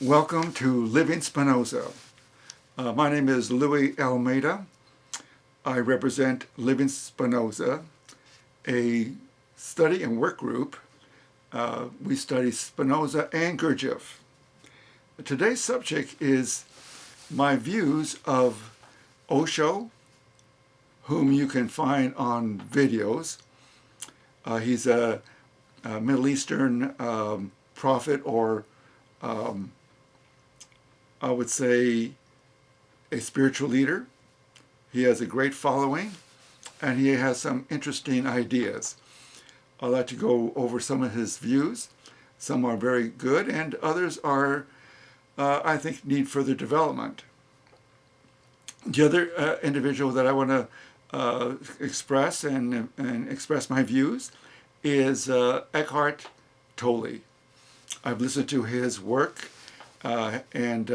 Welcome to Living-Spinoza. My name is Louis Almeida. I represent Living-Spinoza, a study and work group. We study Spinoza and Gurjieff. Today's subject is my views of Osho, whom you can find on videos. He's a Middle Eastern prophet, or I would say a spiritual leader. He has a great following, and he has some interesting ideas. I'd like to go over some of his views. Some are very good, and others are, I think, need further development. The other individual that I want to express and express my views is Eckhart Tolle. I've listened to his work, and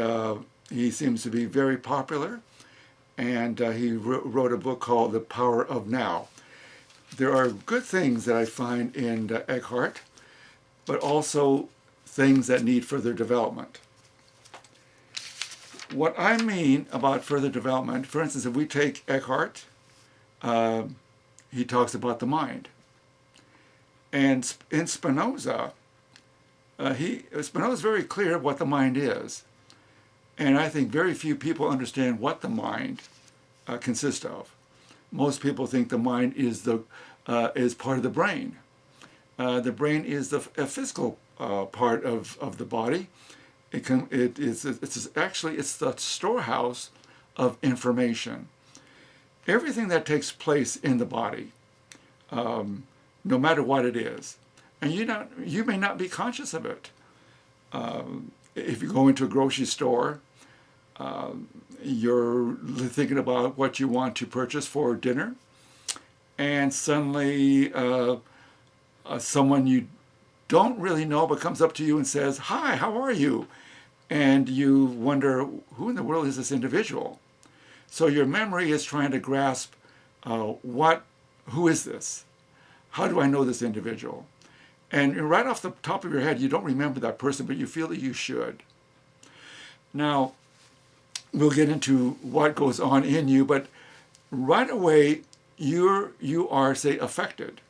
he seems to be very popular. And he wrote a book called The Power of Now. There are good things that I find in Eckhart, but also things that need further development. What I mean about further development, for instance, if we take Eckhart, he talks about the mind. And in Spinoza, Spinoza is very clear what the mind is. And I think very few people understand what the mind consists of. Most people think the mind is part of the brain. The brain is the physical part of the body. It's actually the storehouse of information. Everything that takes place in the body, no matter what it is, and you may not be conscious of it. If you go into a grocery store, you're thinking about what you want to purchase for dinner, and suddenly someone you don't really know but comes up to you and says, "Hi, how are you?" And you wonder, who in the world is this individual? So your memory is trying to grasp, who is this? How do I know this individual? And right off the top of your head, you don't remember that person, but you feel that you should. Now, we'll get into what goes on in you, but right away, you are, say, affected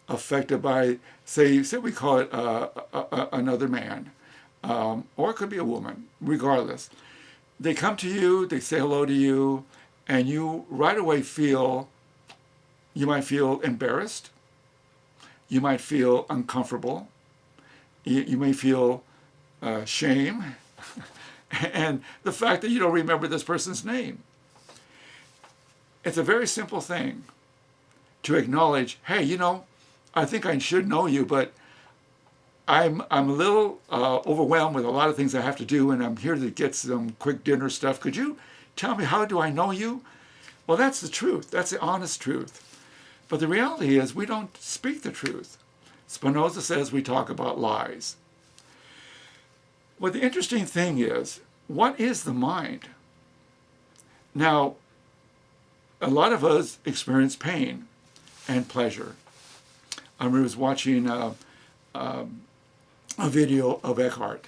by, say we call it another man, or it could be a woman, regardless. They come to you, they say hello to you, and you right away you might feel embarrassed, you might feel uncomfortable, you may feel shame, and the fact that you don't remember this person's name. It's a very simple thing to acknowledge, hey, I think I should know you, but I'm a little overwhelmed with a lot of things I have to do, and I'm here to get some quick dinner stuff. Could you tell me, how do I know you? Well, that's the truth. That's the honest truth. But the reality is we don't speak the truth. Spinoza says we talk about lies. Well, the interesting thing is, what is the mind? Now, a lot of us experience pain and pleasure. I was watching a video of Eckhart,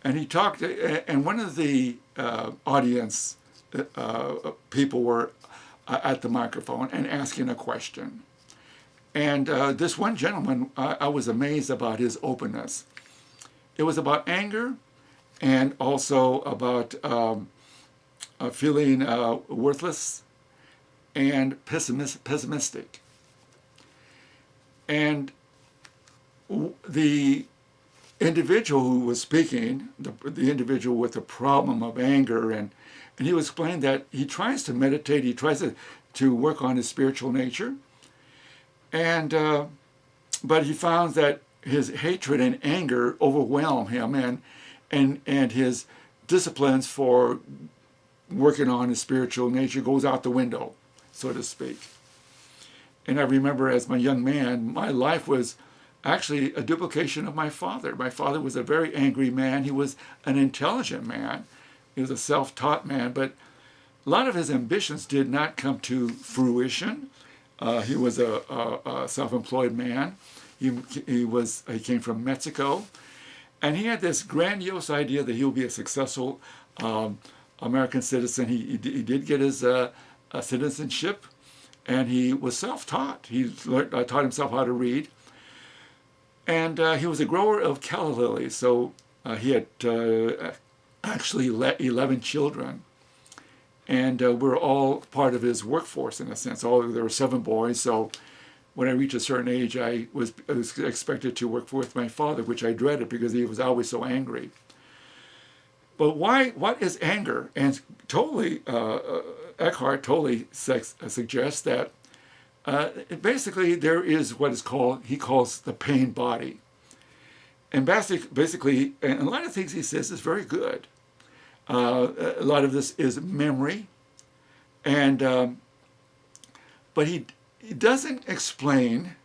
and he talked, and one of the audience people were at the microphone and asking a question. And this one gentleman, I was amazed about his openness. It was about anger, and also about feeling worthless and pessimistic. And the individual who was speaking, the individual with the problem of anger, and he was explaining that he tries to meditate, he tries to work on his spiritual nature, and but he found that his hatred and anger overwhelm him, and his disciplines for working on his spiritual nature goes out the window, so to speak. And I remember as my young man, my life was actually a duplication of my father. My father was a very angry man. He was an intelligent man. He was a self-taught man, but a lot of his ambitions did not come to fruition. He was a self-employed man. He came from Mexico, And he had this grandiose idea that he would be a successful American citizen. He did get his citizenship, and he was self-taught. He taught himself how to read. And he was a grower of calla lilies, so he had actually 11 children. And we're all part of his workforce in a sense. There were 7 boys, so when I reached a certain age, I was expected to work with my father, which I dreaded because he was always so angry. But what is anger? And Eckhart Tolle suggests that basically there is what is he calls the pain body. And basically, and a lot of things he says is very good. A lot of this is memory, and but he doesn't explain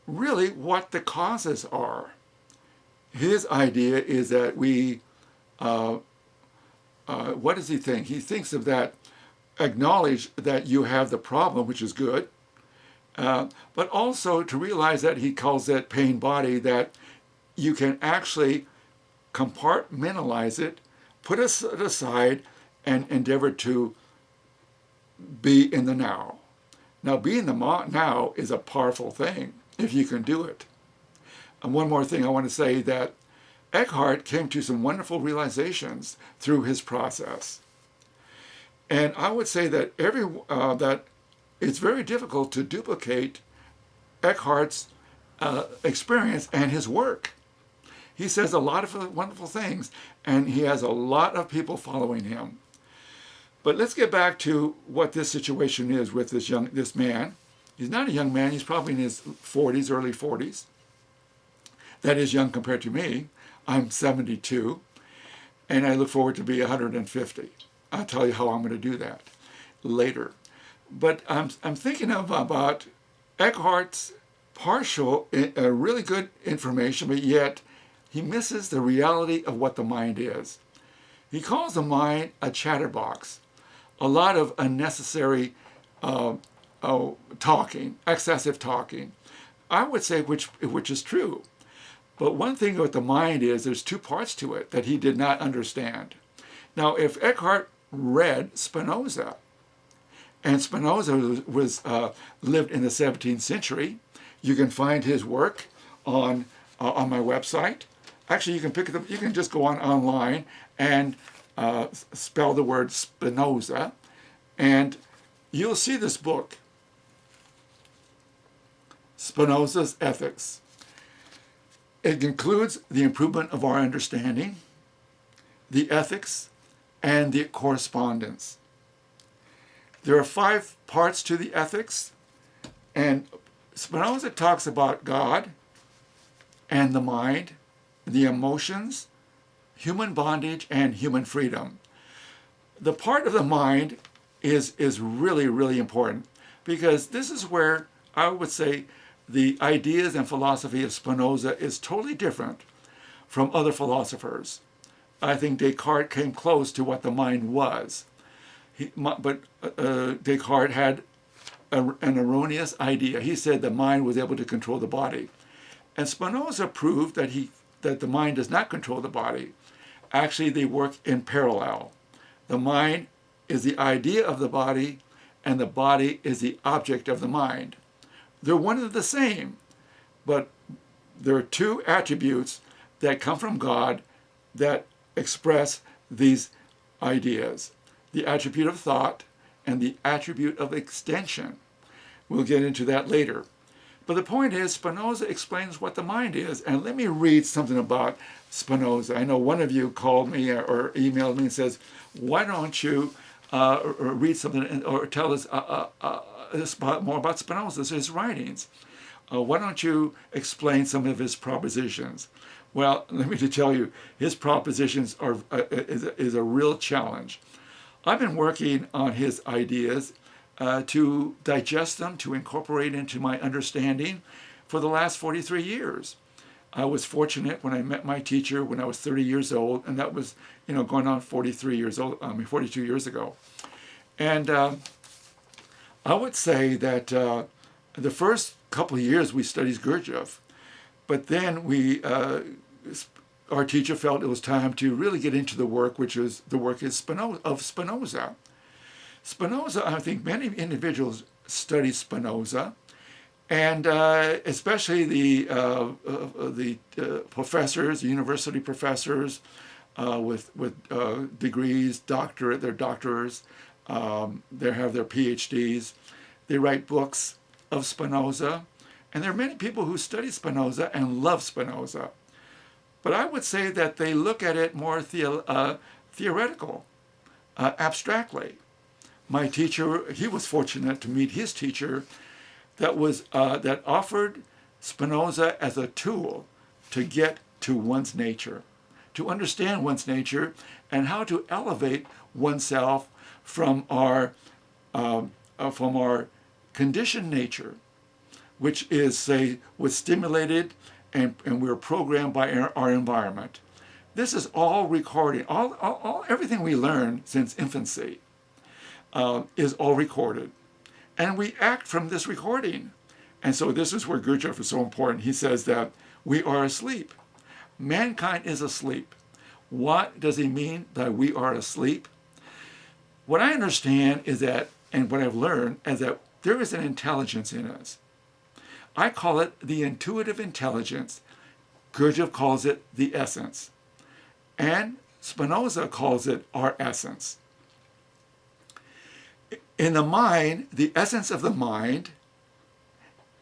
really what the causes are. His idea is that what does he think? He thinks of that, acknowledge that you have the problem, which is good, but also to realize that he calls it pain body, that you can actually compartmentalize it, put it aside, and endeavor to be in the now. Now, being the now is a powerful thing if you can do it. And one more thing I want to say, that Eckhart came to some wonderful realizations through his process. And I would say that that it's very difficult to duplicate Eckhart's experience and his work. He says a lot of wonderful things, and he has a lot of people following him. But let's get back to what this situation is with this man. He's not a young man. He's probably in his 40s, early 40s. That is young compared to me. I'm 72, and I look forward to be 150. I'll tell you how I'm going to do that later. But I'm thinking about Eckhart's partial, really good information, but yet he misses the reality of what the mind is. He calls the mind a chatterbox. A lot of unnecessary talking, excessive talking. I would say which is true. But one thing with the mind is there's 2 parts to it that he did not understand. Now, if Eckhart read Spinoza, and Spinoza lived in the 17th century, you can find his work on my website. Actually, you can pick it up. You can just go online and spell the word Spinoza, and you'll see this book, Spinoza's Ethics. It includes the improvement of our understanding, the ethics, and the correspondence. There are 5 parts to the ethics, and Spinoza talks about God and the mind, the emotions, human bondage, and human freedom. The part of the mind is really, really important, because this is where I would say the ideas and philosophy of Spinoza is totally different from other philosophers. I think Descartes came close to what the mind was. But Descartes had an erroneous idea. He said the mind was able to control the body. And Spinoza proved that the mind does not control the body. Actually, they work in parallel. The mind is the idea of the body, and the body is the object of the mind. They're one and the same, but there are 2 attributes that come from God that express these ideas: the attribute of thought and the attribute of extension. We'll get into that later. But the point is, Spinoza explains what the mind is. And let me read something about Spinoza. I know one of you called me or emailed me and says, why don't you read something or tell us more about Spinoza, his writings? Why don't you explain some of his propositions? Well, let me just tell you, his propositions is a real challenge. I've been working on his ideas to digest them, to incorporate into my understanding for the last 43 years. I was fortunate when I met my teacher when I was 30 years old, and that was, going on 42 years ago. And I would say that the first couple of years we studied Gurjieff, but then our teacher felt it was time to really get into the work, which is the work of Spinoza. Spinoza, I think many individuals study Spinoza, and especially the professors, university professors with degrees, doctorate, they're doctors, they have their PhDs. They write books of Spinoza, and there are many people who study Spinoza and love Spinoza. But I would say that they look at it more theoretical, abstractly. My teacher, he was fortunate to meet his teacher that offered Spinoza as a tool to get to one's nature, to understand one's nature, and how to elevate oneself from our conditioned nature, which is, say, was stimulated and we're programmed by our environment. This is all recorded. Everything we learn since infancy is all recorded. And we act from this recording. And so this is where Gurjieff is so important. He says that we are asleep. Mankind is asleep. What does he mean that we are asleep? What I understand is that, and what I've learned, is that there is an intelligence in us. I call it the intuitive intelligence. Gurjieff calls it the essence. And Spinoza calls it our essence. In the mind, the essence of the mind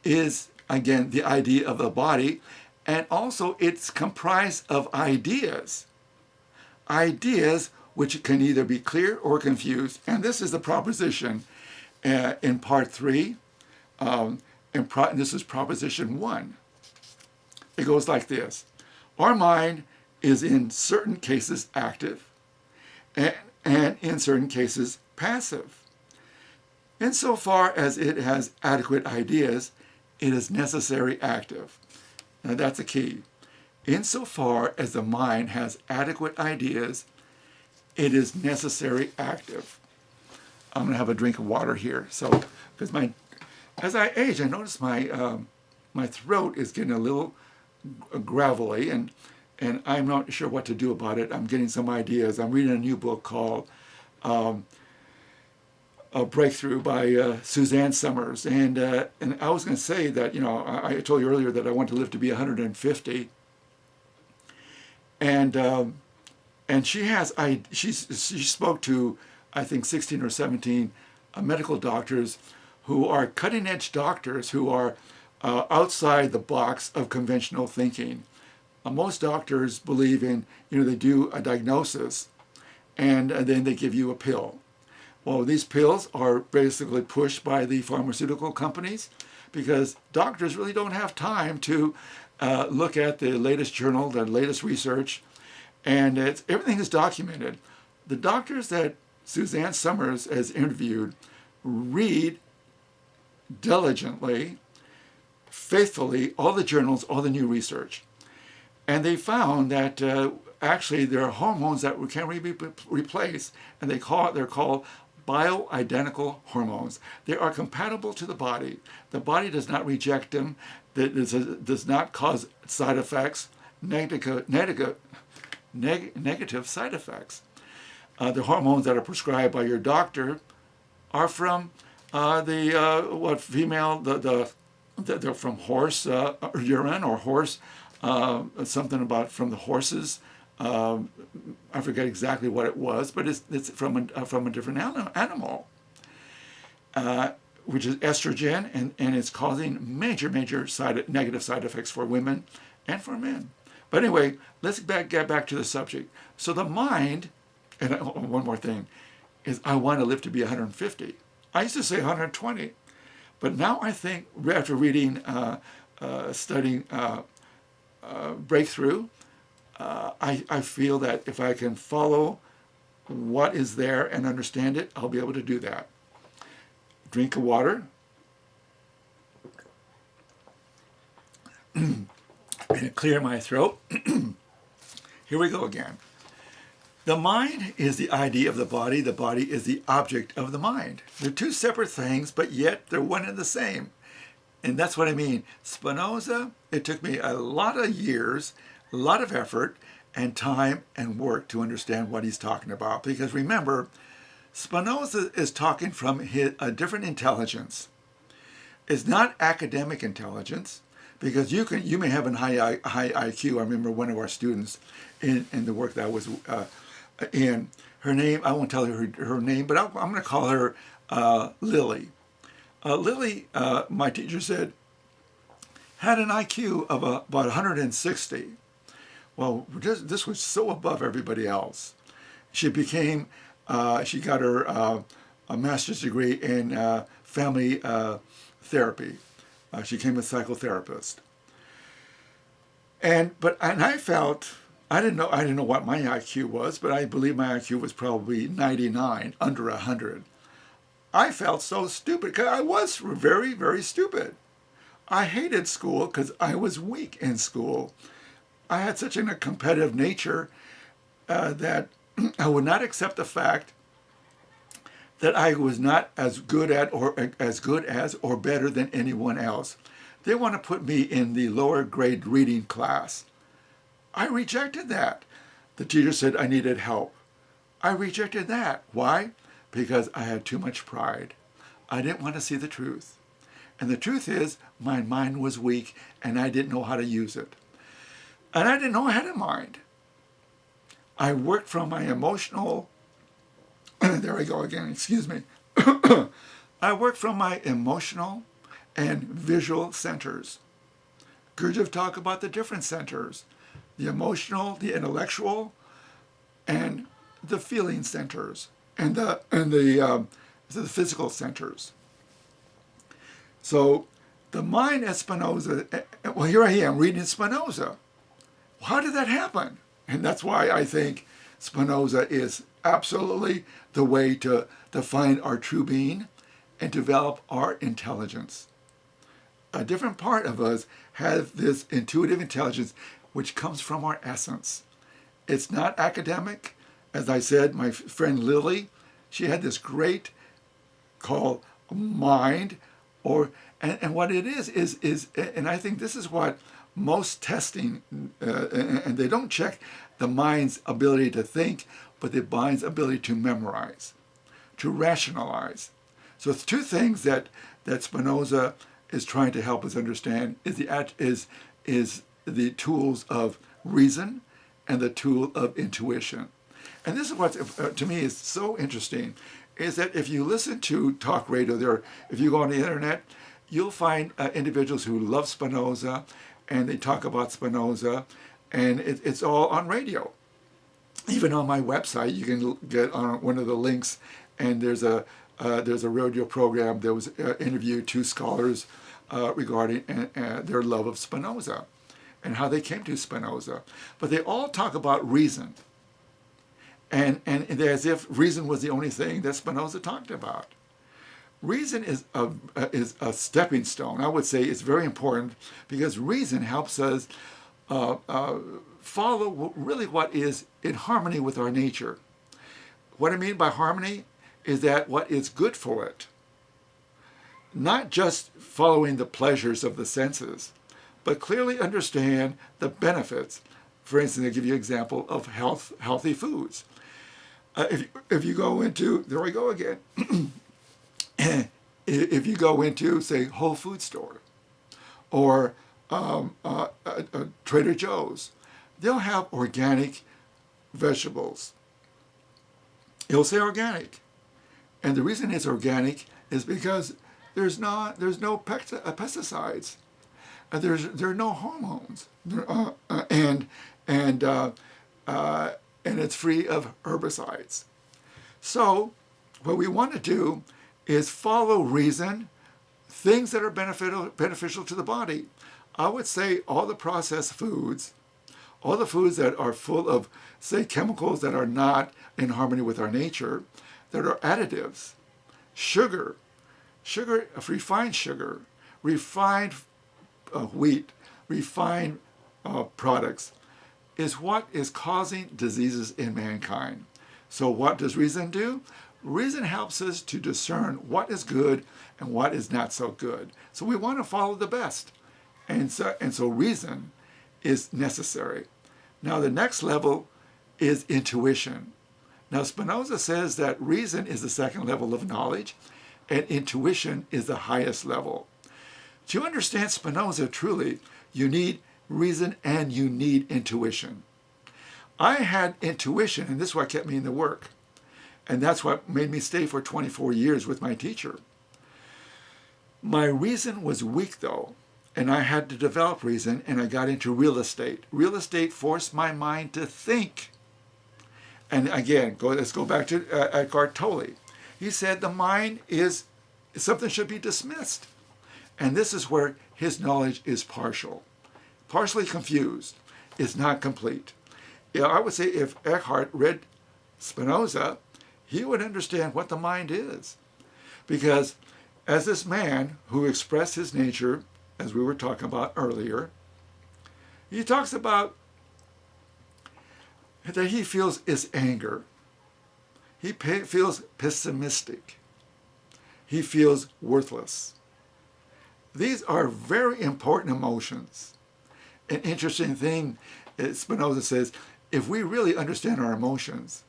is, again, the idea of the body, and also it's comprised of ideas. Ideas which can either be clear or confused. And this is the proposition in part 3. And this is proposition 1. It goes like this. Our mind is in certain cases active and in certain cases passive. Insofar as it has adequate ideas, it is necessary active. Now that's a key. Insofar as the mind has adequate ideas, it is necessary active. I'm going to have a drink of water here. So, because as I age, I notice my throat is getting a little gravelly, and I'm not sure what to do about it. I'm getting some ideas. I'm reading a new book called A Breakthrough by Suzanne Summers, and I was going to say that, I told you earlier that I want to live to be 150, and she spoke to, I think, 16 or 17 medical doctors who are cutting-edge doctors who are outside the box of conventional thinking. Most doctors believe in, they do a diagnosis, and then they give you a pill. Well, these pills are basically pushed by the pharmaceutical companies because doctors really don't have time to look at the latest journal, the latest research, and everything is documented. The doctors that Suzanne Summers has interviewed read diligently, faithfully, all the journals, all the new research. And they found that actually there are hormones that can be replaced, and they're called bioidentical hormones. They are compatible to the body. The body does not reject them. Does not cause side effects, negative side effects. The hormones that are prescribed by your doctor are from they're from horse urine or horse something about from the horses. I forget exactly what it was, but it's from a different animal, which is estrogen, and it's causing major negative side effects for women and for men. But anyway, let's get back to the subject. So the mind, and one more thing, is I want to live to be 150. I used to say 120, but now I think after reading, studying Breakthrough, I feel that if I can follow what is there and understand it, I'll be able to do that. Drink of water. And clear my throat. Here we go again. The mind is the idea of the body is the object of the mind. They're two separate things, but yet they're one and the same. And that's what I mean. Spinoza, it took me a lot of years, a lot of effort, and time and work to understand what he's talking about. Because remember, Spinoza is talking from a different intelligence. It's not academic intelligence, because you may have a high IQ. I remember one of our students in the work that I was in. Her name, I won't tell you her name, but I'm going to call her Lily. Lily, my teacher said, had an IQ of about 160. Well, this was so above everybody else. She became, she got her a master's degree in family therapy. She became a psychotherapist. And I felt, I didn't know what my IQ was, but I believe my IQ was probably 99, under 100. I felt so stupid because I was very, very stupid. I hated school because I was weak in school. I had such a competitive nature that I would not accept the fact that I was not as good as or better than anyone else. They want to put me in the lower grade reading class. I rejected that. The teacher said I needed help. I rejected that. Why? Because I had too much pride. I didn't want to see the truth. And the truth is, my mind was weak and I didn't know how to use it. And I didn't know I had a mind. I worked from my emotional, there I go again, excuse me. I worked from my emotional and visual centers. Gurjieff talked about the different centers, the emotional, the intellectual, and the feeling centers, and the physical centers. So the mind at Spinoza, well, here I am reading Spinoza. How did that happen? And that's why I think Spinoza is absolutely the way to find our true being and develop our intelligence. A different part of us has this intuitive intelligence which comes from our essence. It's not academic. As I said, my friend Lily, she had this great called mind, and what it is, and I think this is what most testing, and they don't check the mind's ability to think, but the mind's ability to memorize, to rationalize. So it's two things that Spinoza is trying to help us understand is the tools of reason and the tool of intuition. And this is what to me is so interesting, is that if you listen to talk radio, if you go on the internet, you'll find individuals who love Spinoza, and they talk about Spinoza, and it's all on radio. Even on my website, you can get on one of the links, and there's a radio program that was interviewed two scholars regarding their love of Spinoza and how they came to Spinoza. But they all talk about reason, and as if reason was the only thing that Spinoza talked about. Reason is a stepping stone. I would say it's very important because reason helps us follow really what is in harmony with our nature. What I mean by harmony is that what is good for it, not just following the pleasures of the senses, but clearly understand the benefits. For instance, I'll give you an example of healthy foods. If you go into, there we go again. If you go into, say, Whole Food store or Trader Joe's, they'll have organic vegetables. It'll say organic. And the reason it's organic is because there's no pesticides. There are no hormones. And it's free of herbicides. So what we want to do is follow reason, things that are beneficial to the body. I would say all the processed foods, all the foods that are full of, say, chemicals that are not in harmony with our nature, that are additives, sugar, refined wheat, refined products, is what is causing diseases in mankind. So what does reason do? Reason helps us to discern what is good and what is not so good. So we want to follow the best. And so reason is necessary. Now the next level is intuition. Now Spinoza says that reason is the second level of knowledge and intuition is the highest level. To understand Spinoza truly, you need reason and you need intuition. I had intuition, and this is what kept me in the work. And that's what made me stay for 24 years with my teacher. My reason was weak, though, and I had to develop reason, and I got into real estate. Real estate forced my mind to think. And again, let's go back to Eckhart Tolle. He said the mind is something should be dismissed. And this is where his knowledge is partial. Partially confused. It's not complete. I would say if Eckhart read Spinoza, he would understand what the mind is. Because as this man who expressed his nature, as we were talking about earlier, he talks about that he feels is anger. He feels pessimistic. He feels worthless. These are very important emotions. An interesting thing, Spinoza says, if we really understand our emotions,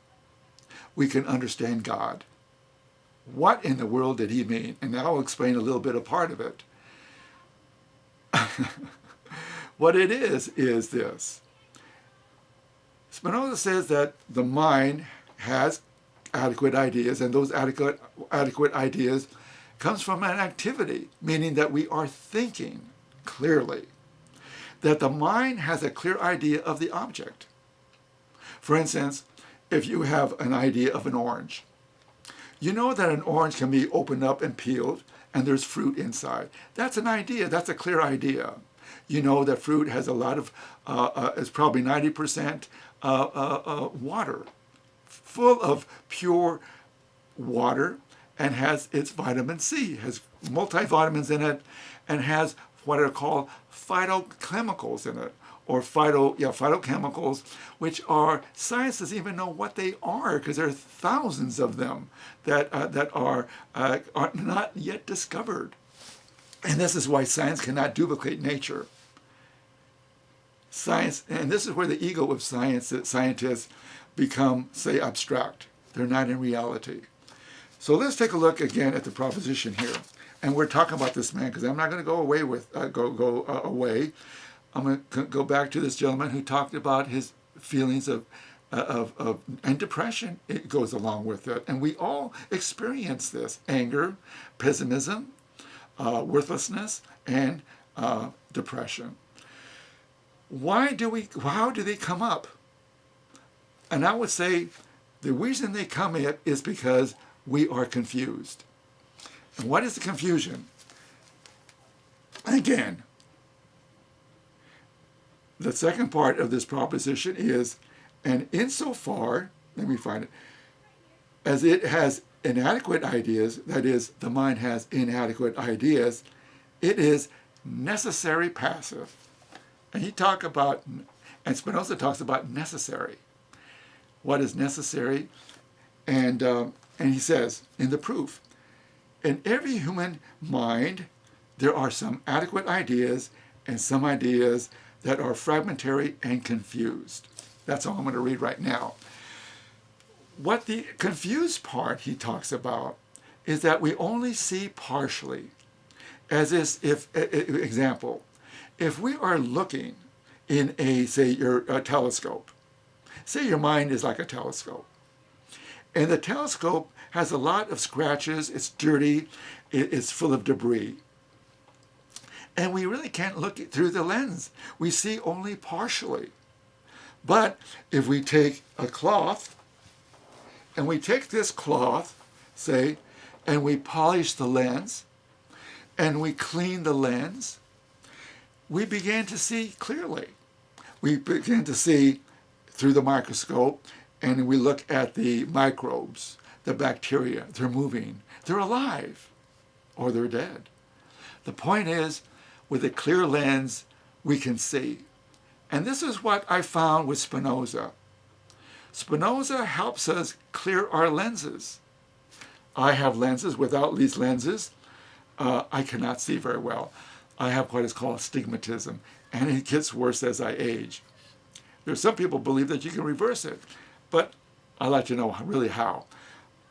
we can understand God. What in the world did he mean? And I'll explain a little bit of part of it. What it is this. Spinoza says that the mind has adequate ideas, and those adequate ideas comes from an activity, meaning that we are thinking clearly. That the mind has a clear idea of the object. For instance, if you have an idea of an orange, you know that an orange can be opened up and peeled, and there's fruit inside. That's an idea. That's a clear idea. You know that fruit has a lot of, it's probably 90% water, full of pure water, and has its vitamin C, has multivitamins in it, and has what are called phytochemicals in it, or phytochemicals, which are, science doesn't even know what they are, because there are thousands of them that are not yet discovered. And this is why science cannot duplicate nature. Science, and this is where the ego of scientists become, say, abstract. They're not in reality. So let's take a look again at the proposition here. And we're talking about this man because I'm not going to go away away. I'm going to go back to this gentleman who talked about his feelings of and depression. It goes along with it, and we all experience this: anger, pessimism, worthlessness, and depression. How do they come up? And I would say the reason they come up is because we are confused. And what is the confusion? Again, the second part of this proposition is, and insofar, let me find it, as it has inadequate ideas, that is, the mind has inadequate ideas, it is necessary passive. And Spinoza talks about necessary. What is necessary? And he says in the proof, in every human mind, there are some adequate ideas and some ideas that are fragmentary and confused. That's all I'm going to read right now. What the confused part he talks about is that we only see partially. As if example, if we are looking in a telescope, say your mind is like a telescope, and the telescope has a lot of scratches, it's dirty, it's full of debris. And we really can't look through the lens. We see only partially. But if we take a cloth, and we take this cloth, say, and we polish the lens, and we clean the lens, we begin to see clearly. We begin to see through the microscope, and we look at the microbes, the bacteria. They're moving. They're alive, or they're dead. The point is, with a clear lens, we can see. And this is what I found with Spinoza. Spinoza helps us clear our lenses. I have lenses. Without these lenses, I cannot see very well. I have what is called astigmatism, and it gets worse as I age. There's some people believe that you can reverse it, but I'll let you know really how.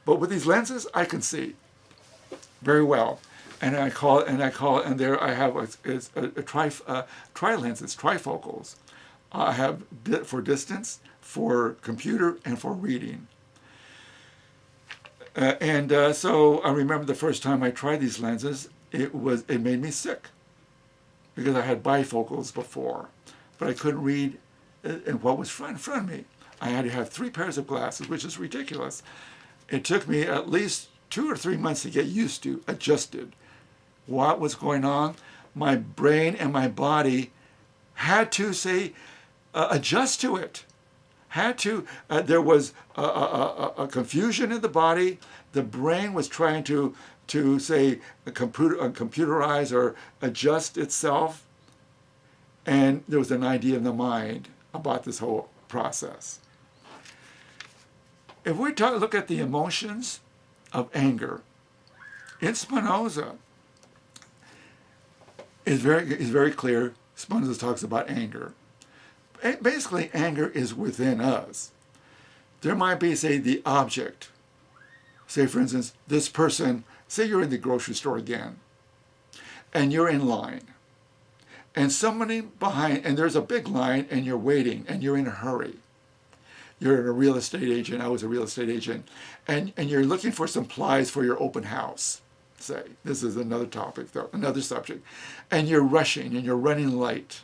But with these lenses, I can see very well. And I there I have tri lenses, trifocals. I have for distance, for computer, and for reading. So I remember the first time I tried these lenses, it made me sick because I had bifocals before, but I couldn't read in what was in front of me. I had to have 3 pairs of glasses, which is ridiculous. It took me at least 2 or 3 months to get used to, adjusted. What was going on? My brain and my body had to adjust to it. There was a confusion in the body. The brain was trying to computerize or adjust itself. And there was an idea in the mind about this whole process. If we look at the emotions of anger, in Spinoza, is very clear. Spinoza talks about anger. Basically, anger is within us. There might be, say, the object. Say, for instance, this person, say you're in the grocery store again, and you're in line, and somebody behind, and there's a big line, and you're waiting, and you're in a hurry. You're a real estate agent. I was a real estate agent. And you're looking for some supplies for your open house. Say, this is another topic, though, another subject. And you're rushing, and you're running late.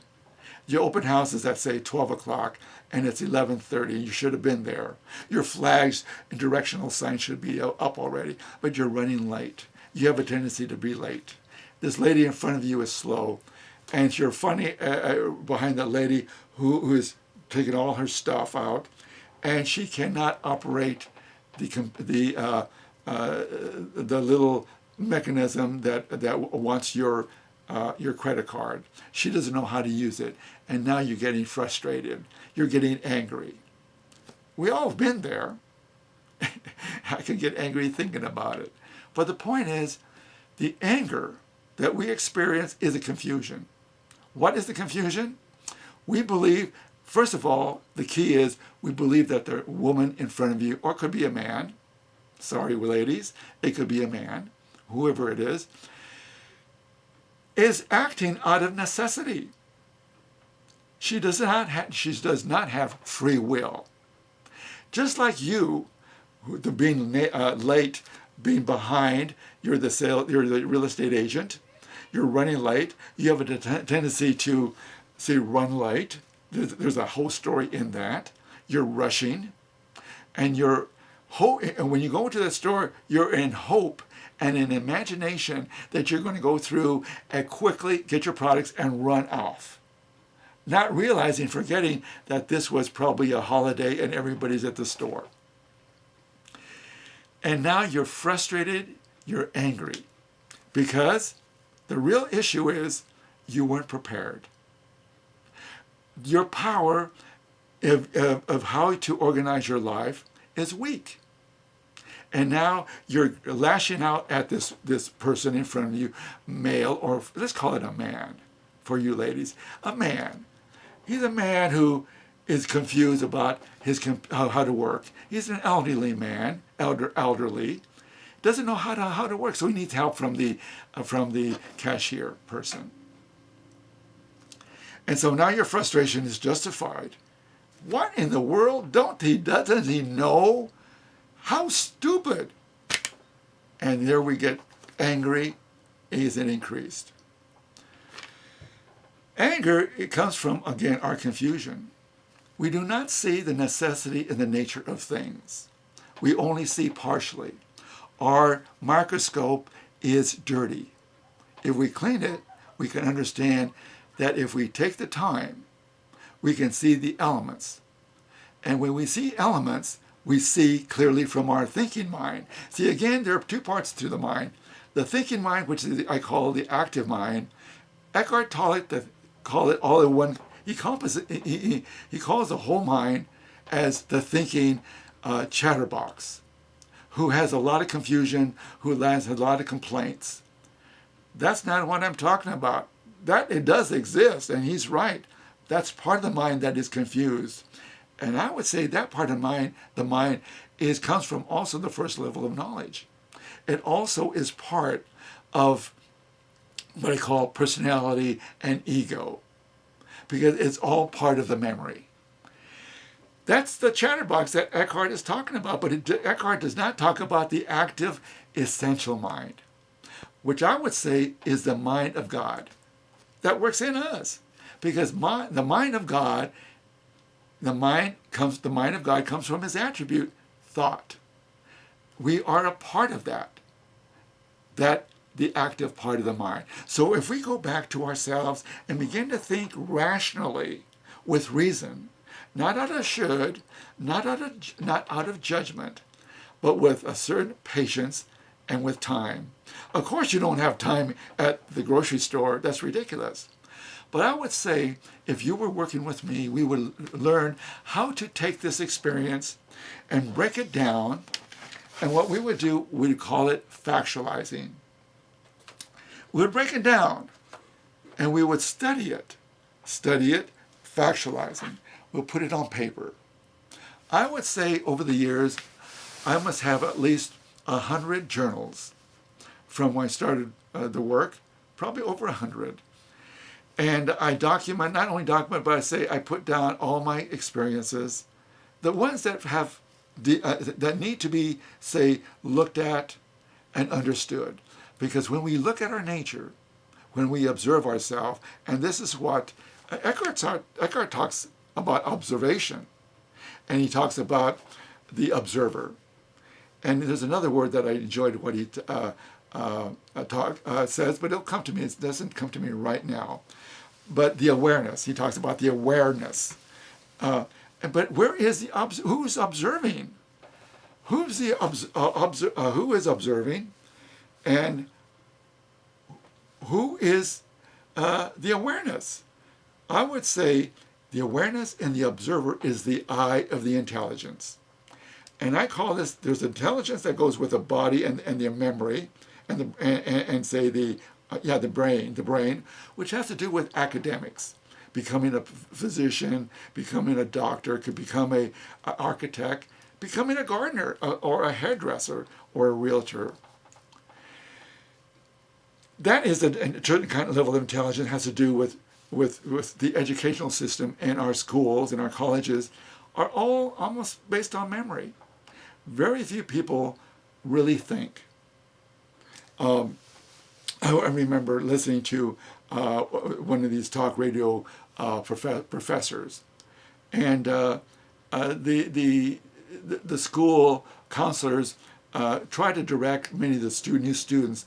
Your open house is at, say, 12 o'clock, and it's 11:30. You should have been there. Your flags and directional signs should be up already, but you're running late. You have a tendency to be late. This lady in front of you is slow, and you're funny behind that lady who is taking all her stuff out, and she cannot operate the little mechanism that wants your credit card. She doesn't know how to use it, and now you're getting frustrated. You're getting angry. We all have been there. I can get angry thinking about it. But the point is, the anger that we experience is a confusion. What is the confusion? We believe, first of all, the key is we believe that the woman in front of you, or it could be a man, sorry ladies, it could be a man, whoever it is acting out of necessity. She does not have free will. Just like you, being late, being behind, you're the real estate agent, you're running late, you have a tendency to run late. There's a whole story in that. You're rushing, and when you go to the store, you're in hope and an imagination that you're going to go through and quickly get your products and run off. Not realizing, forgetting that this was probably a holiday and everybody's at the store. And now you're frustrated, you're angry, because the real issue is you weren't prepared. Your power of how to organize your life is weak. And now you're lashing out at this person in front of you, male, or let's call it a man, for you ladies. A man. He's a man who is confused about how to work. He's an elderly man, elderly, doesn't know how to work, so he needs help from the cashier person. And so now your frustration is justified. What in the world? Doesn't he know? How stupid! And there we get angry, is it increased? Anger, it comes from, again, our confusion. We do not see the necessity in the nature of things. We only see partially. Our microscope is dirty. If we clean it, we can understand that if we take the time, we can see the elements. And when we see elements, we see clearly from our thinking mind. See, again, there are 2 parts to the mind. The thinking mind, which I call the active mind. Eckhart Tolle call it all in one. He calls the whole mind as the thinking chatterbox, who has a lot of confusion, who has a lot of complaints. That's not what I'm talking about. That it does exist, and he's right. That's part of the mind that is confused. And I would say that part of the mind comes from also the first level of knowledge. It also is part of what I call personality and ego, because it's all part of the memory. That's the chatterbox that Eckhart is talking about, but Eckhart does not talk about the active, essential mind, which I would say is the mind of God that works in us. Because the mind of God comes from his attribute, thought. We are a part of that, the active part of the mind. So if we go back to ourselves and begin to think rationally with reason, not out of should, not out of judgment, but with a certain patience and with time. Of course, you don't have time at the grocery store. That's ridiculous. But I would say, if you were working with me, we would learn how to take this experience and break it down. And what we would do, we'd call it factualizing. We would break it down and we would study it, factualizing. We'll put it on paper. I would say over the years, I must have at least 100 journals from when I started the work, probably over 100. And I document, not only document, but I put down all my experiences, the ones that have that need to be, looked at and understood. Because when we look at our nature, when we observe ourselves, and this is what Eckhart talks about observation, and he talks about the observer. And there's another word that I enjoyed what he says, but it'll come to me. It doesn't come to me right now. But the awareness. He talks about the awareness. But where is who's observing? Who is observing? And who is the awareness? I would say the awareness and the observer is the eye of the intelligence. And I call this, there's intelligence that goes with the body and the memory and the brain, which has to do with academics, becoming a physician, becoming a doctor, could become an architect, becoming a gardener or a hairdresser or a realtor. That is a certain kind of level of intelligence, has to do with the educational system, and our schools and our colleges are all almost based on memory. Very few people really think. I remember listening to one of these talk radio professors, and the school counselors try to direct many of the new students,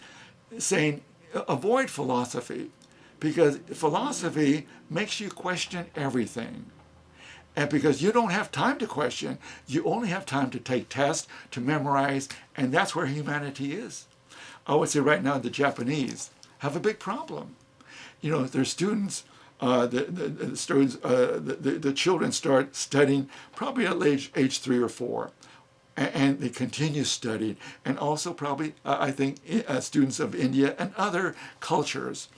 saying, avoid philosophy, because philosophy makes you question everything. And because you don't have time to question, you only have time to take tests, to memorize, and that's where humanity is. I would say right now the Japanese have a big problem. You know, their students, the children start studying probably at age 3 or 4. And they continue studying. And also probably, I think, students of India and other cultures.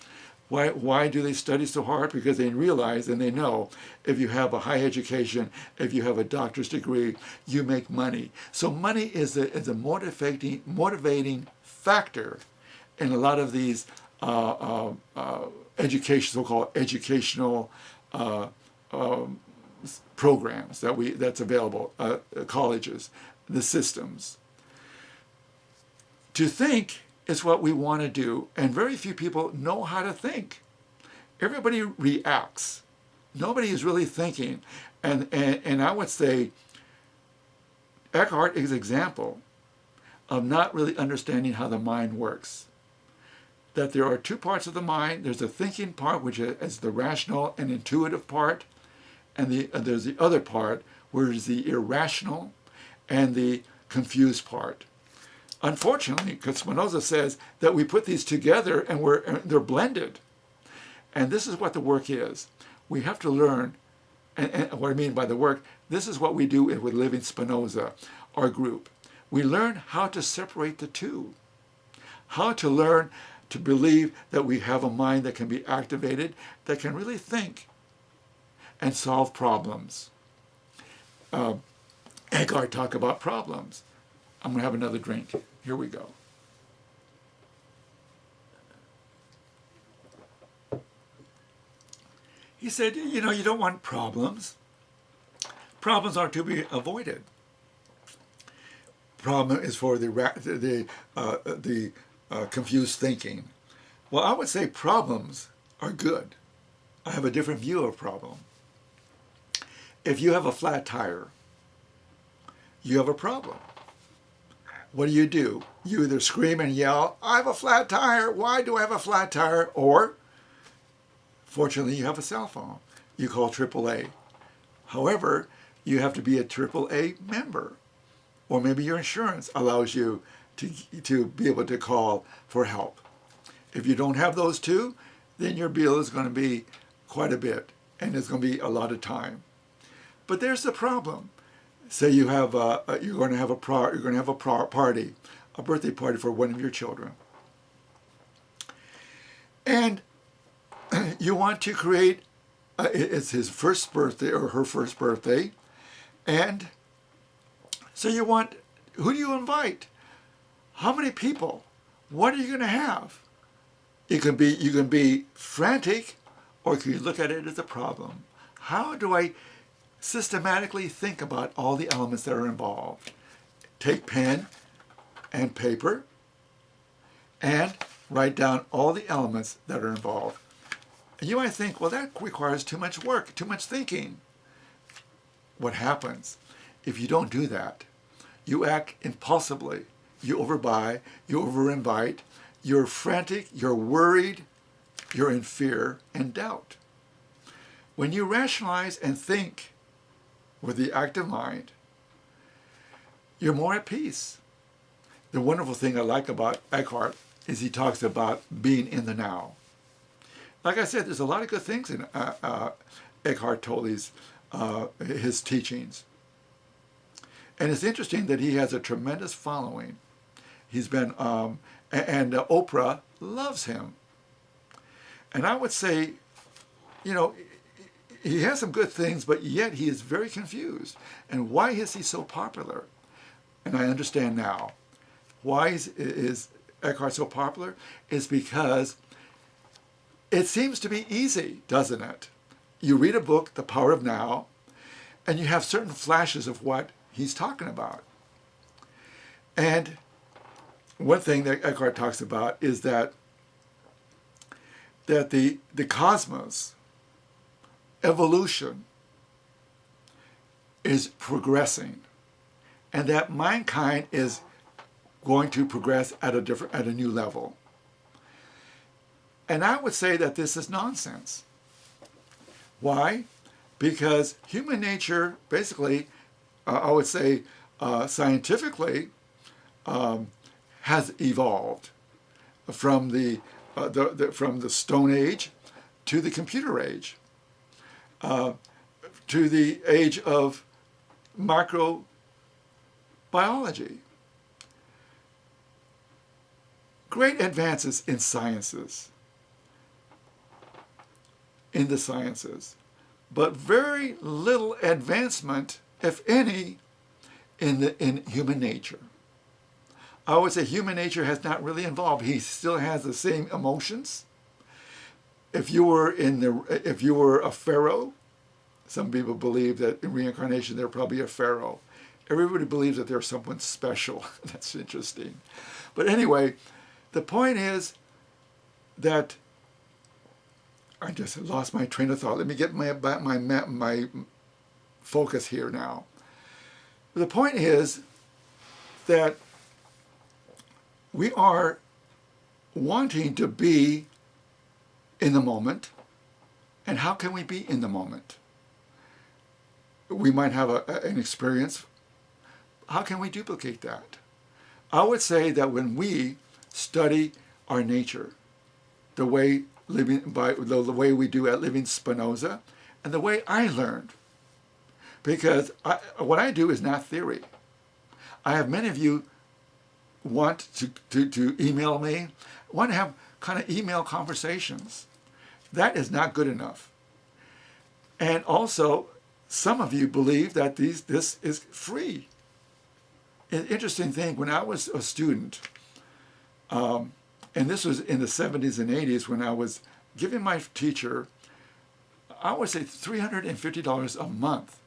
Why do they study so hard? Because they realize and they know if you have a high education, if you have a doctor's degree, you make money. So money is a motivating factor in a lot of these so-called educational programs that's available, colleges, the systems. To think is what we want to do, and very few people know how to think. Everybody reacts. Nobody is really thinking. And I would say Eckhart is an example of not really understanding how the mind works. That there are two parts of the mind. There's a thinking part, which is the rational and intuitive part, and there's the other part, where is the irrational and the confused part. Unfortunately, because Spinoza says that we put these together and they're blended. And this is what the work is. We have to learn, and what I mean by the work, this is what we do with Living-Spinoza, our group. We learn how to separate the two. How to learn to believe that we have a mind that can be activated, that can really think. and solve problems. Eckhart talked about problems. I'm going to have another drink. Here we go. He said, you know, you don't want problems. Problems are to be avoided. Problem is for the confused thinking. Well, I would say problems are good. I have a different view of problem. If you have a flat tire, you have a problem. What do? You either scream and yell, I have a flat tire, why do I have a flat tire? Or, fortunately, you have a cell phone. You call AAA. However, you have to be a AAA member. Or maybe your insurance allows you to be able to call for help. If you don't have those two, then your bill is going to be quite a bit, and it's going to be a lot of time. But there's the problem. Say you have you're going to have a party, a birthday party for one of your children, and you want to create. It's his first birthday or her first birthday, and so you want. Who do you invite? How many people? What are you going to have? You can be frantic, or you can look at it as a problem. How do I systematically think about all the elements that are involved? Take pen and paper and write down all the elements that are involved. And you might think, well, that requires too much work, too much thinking. What happens if you don't do that? You act impulsively. You overbuy, you overinvite, you're frantic, you're worried, you're in fear and doubt. When you rationalize and think with the active mind, you're more at peace. The wonderful thing I like about Eckhart is he talks about being in the now. Like I said, there's a lot of good things in Eckhart Tolle's his teachings. And it's interesting that he has a tremendous following. He's been, and Oprah loves him. And I would say, you know, he has some good things, but yet he is very confused. And why is he so popular? And I understand now. Why is Eckhart so popular? Is because it seems to be easy, doesn't it? You read a book, The Power of Now, and you have certain flashes of what he's talking about. And one thing that Eckhart talks about is that the cosmos, evolution, is progressing, and that mankind is going to progress at a new level. And I would say that this is nonsense. Why? Because human nature, basically, I would say scientifically, has evolved from the Stone Age to the computer age, to the age of microbiology. Great advances in the sciences, but very little advancement, if any, in human nature. I would say human nature has not really evolved. He still has the same emotions. If you were a pharaoh, some people believe that in reincarnation they're probably a pharaoh. Everybody believes that they're someone special. That's interesting. But anyway, the point is that I just lost my train of thought. Let me get my focus here now. The point is that we are wanting to be in the moment. And how can we be in the moment? We might have an experience. How can we duplicate that? I would say that when we study our nature, the way we do at Living-Spinoza, and the way I learned, because what I do is not theory. I have many of you want to email me, want to have kind of email conversations. That is not good enough. And also, some of you believe that this is free. An interesting thing, when I was a student, and this was in the 70s and 80s, when I was giving my teacher, I would say $350 a month.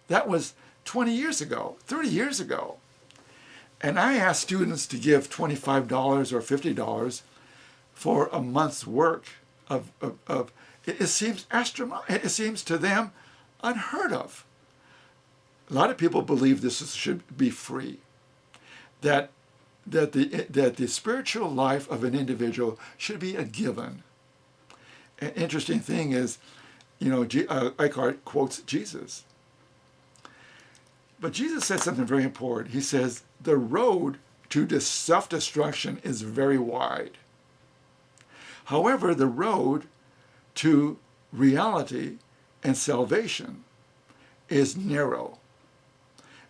That was 20 years ago, 30 years ago. And I asked students to give $25 or $50 for a month's work of it seems astronomical. It seems to them unheard of. A lot of people believe this should be free. That the spiritual life of an individual should be a given. An interesting thing is, Eckhart quotes Jesus. But Jesus said something very important. He says, the road to self-destruction is very wide. However, the road to reality and salvation is narrow.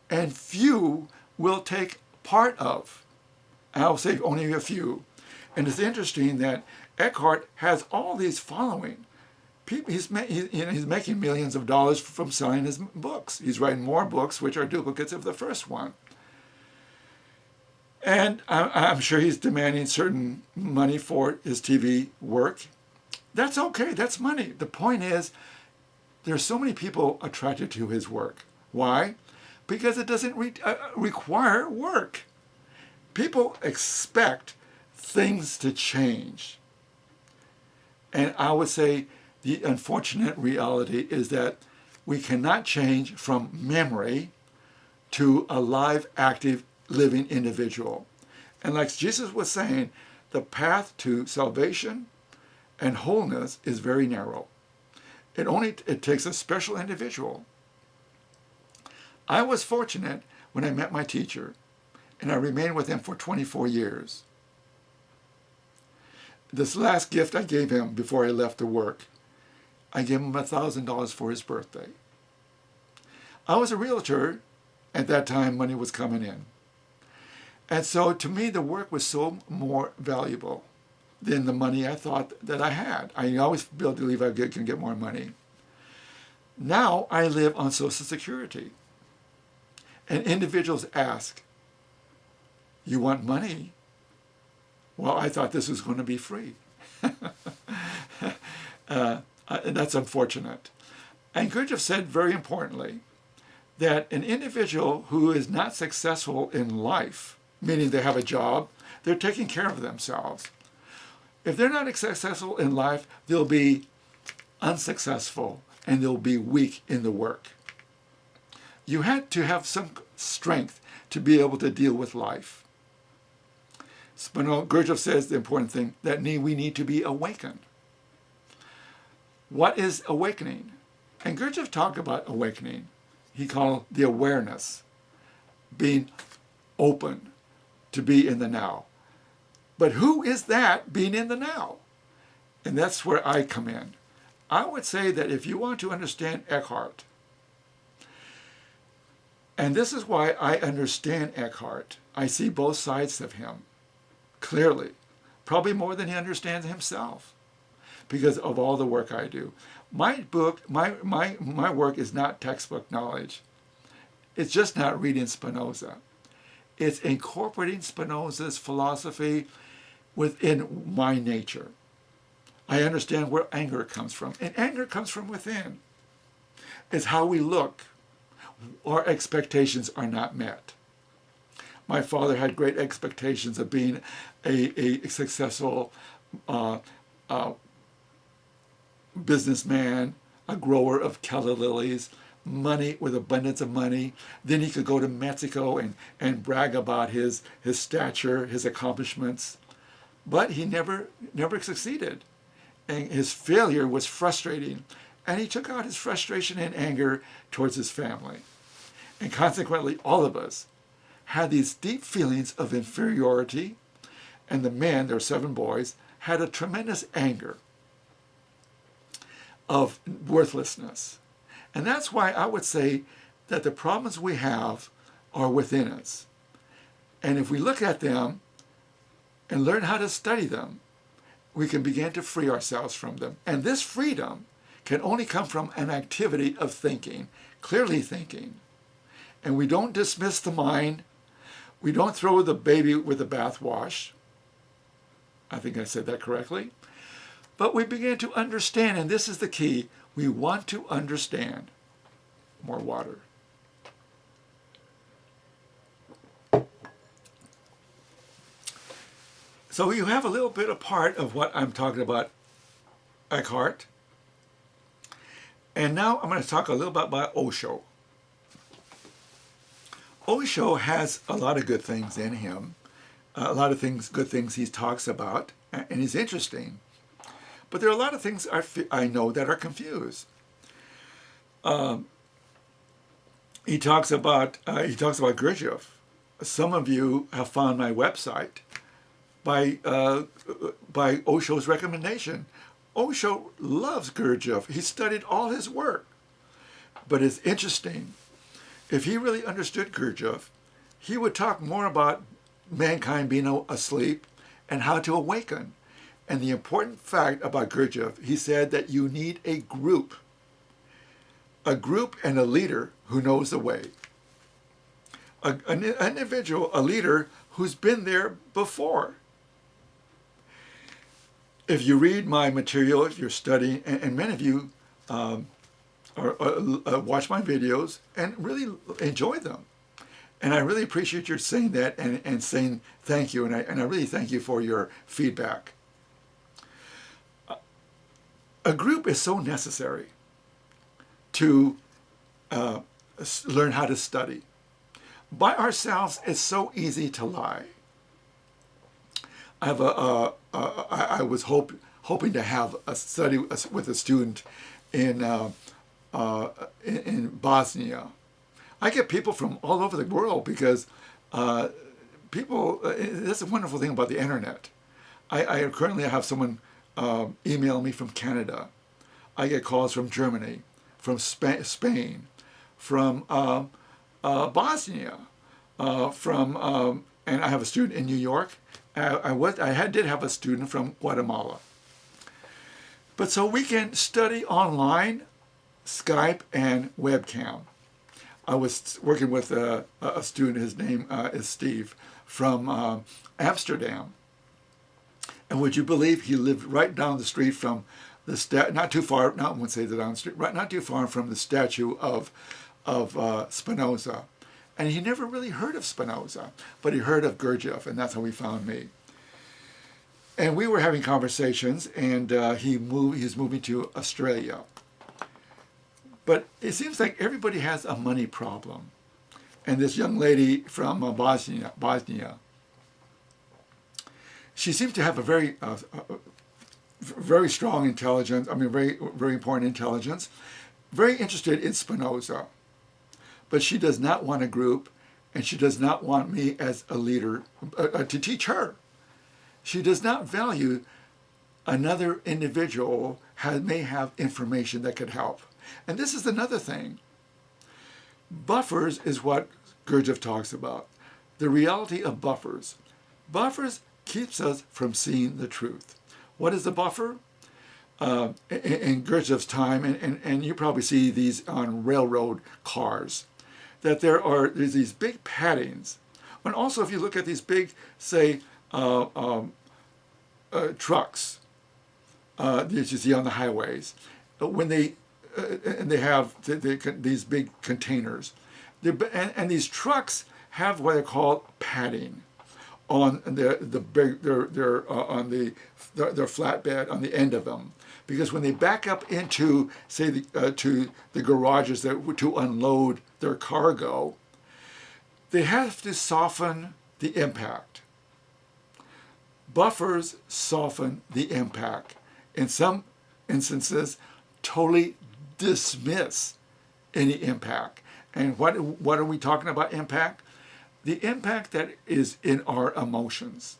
And few will take part of. I'll say only a few. And it's interesting that Eckhart has all these following. He's making millions of dollars from selling his books. He's writing more books, which are duplicates of the first one. And I'm sure he's demanding certain money for his TV work. That's okay. That's money. The point is, there's so many people attracted to his work. Why? Because it doesn't require work. People expect things to change. And I would say the unfortunate reality is that we cannot change from memory to a live, active, living individual. And like Jesus was saying, the path to salvation and wholeness is very narrow. It takes a special individual. I was fortunate when I met my teacher, and I remained with him for 24 years. This last gift I gave him before I left to work, I gave him $1,000 for his birthday. I was a realtor. At that time, money was coming in. And so to me, the work was so more valuable than the money I thought that I had. I always believe I can get more money. Now I live on Social Security. And individuals ask, you want money? Well, I thought this was going to be free. That's unfortunate. And Gurjieff said very importantly that an individual who is not successful in life, meaning they have a job, they're taking care of themselves. If they're not successful in life, they'll be unsuccessful and they'll be weak in the work. You had to have some strength to be able to deal with life. Gurjieff says the important thing, that we need to be awakened. What is awakening? And Gurjieff talked about awakening. He called the awareness, being open to be in the now. But who is that being in the now? And that's where I come in. I would say that if you want to understand Eckhart, and this is why I understand Eckhart, I see both sides of him clearly, probably more than he understands himself, because of all the work I do. My work is not textbook knowledge. It's just not reading Spinoza. It's incorporating Spinoza's philosophy within my nature. I understand where anger comes from, and anger comes from within. It's how we look. Our expectations are not met. My father had great expectations of being a successful businessman, a grower of calla lilies, money with abundance of money. Then he could go to Mexico and brag about his stature, his accomplishments. But he never succeeded. And his failure was frustrating. And he took out his frustration and anger towards his family. And consequently, all of us had these deep feelings of inferiority. And the men, there were 7 boys, had a tremendous anger of worthlessness. And that's why I would say that the problems we have are within us. And if we look at them and learn how to study them, we can begin to free ourselves from them. And this freedom can only come from an activity of thinking, clearly thinking. And we don't dismiss the mind. We don't throw the baby with the bathwash. I think I said that correctly. But we begin to understand, and this is the key. We want to understand. More water. So you have a little bit of part of what I'm talking about, Eckhart. And now I'm going to talk a little bit about Osho. Osho has a lot of good things in him, a lot of things, good things he talks about, and he's interesting. But there are a lot of things I know that are confused. He talks about Gurjieff. Some of you have found my website by Osho's recommendation. Osho loves Gurjieff. He studied all his work. But it's interesting. If he really understood Gurjieff, he would talk more about mankind being asleep and how to awaken. And the important fact about Gurjieff, he said that you need a group and a leader who knows the way. An individual, a leader who's been there before. If you read my material, if you're studying, and many of you watch my videos and really enjoy them. And I really appreciate your saying that and saying thank you. And I really thank you for your feedback. A group is so necessary to learn how to study. By ourselves, it's so easy to lie. I was hoping to have a study with a student in Bosnia. I get people from all over the world because that's a wonderful thing about the internet. I currently have someone email me from Canada. I get calls from Germany, from Spain, from Bosnia, and I have a student in New York. I did have a student from Guatemala. But so we can study online, Skype, and webcam. I was working with a student, his name is Steve, from Amsterdam. And would you believe he lived right down the street from the not too far, I wouldn't say the down the street, right, not too far from the statue of Spinoza. And he never really heard of Spinoza, but he heard of Gurjieff, and that's how he found me. And we were having conversations, and he's moving to Australia. But it seems like everybody has a money problem. And this young lady from Bosnia, she seems to have a very, very strong intelligence. I mean, very, very important intelligence. Very interested in Spinoza. But she does not want a group, and she does not want me as a leader to teach her. She does not value another individual may have information that could help. And this is another thing. Buffers is what Gurjieff talks about. The reality of buffers. Buffers keeps us from seeing the truth. What is a buffer? In Gurjieff's time, and you probably see these on railroad cars, that there's these big paddings. And also if you look at these big, say, trucks that you see on the highways, when they have these big containers, and these trucks have what they call padding on their flatbed on the end of them, because when they back up into, say, to the garages to unload their cargo, they have to soften the impact. Buffers soften the impact. In some instances, totally dismiss any impact. And what are we talking about impact? The impact that is in our emotions.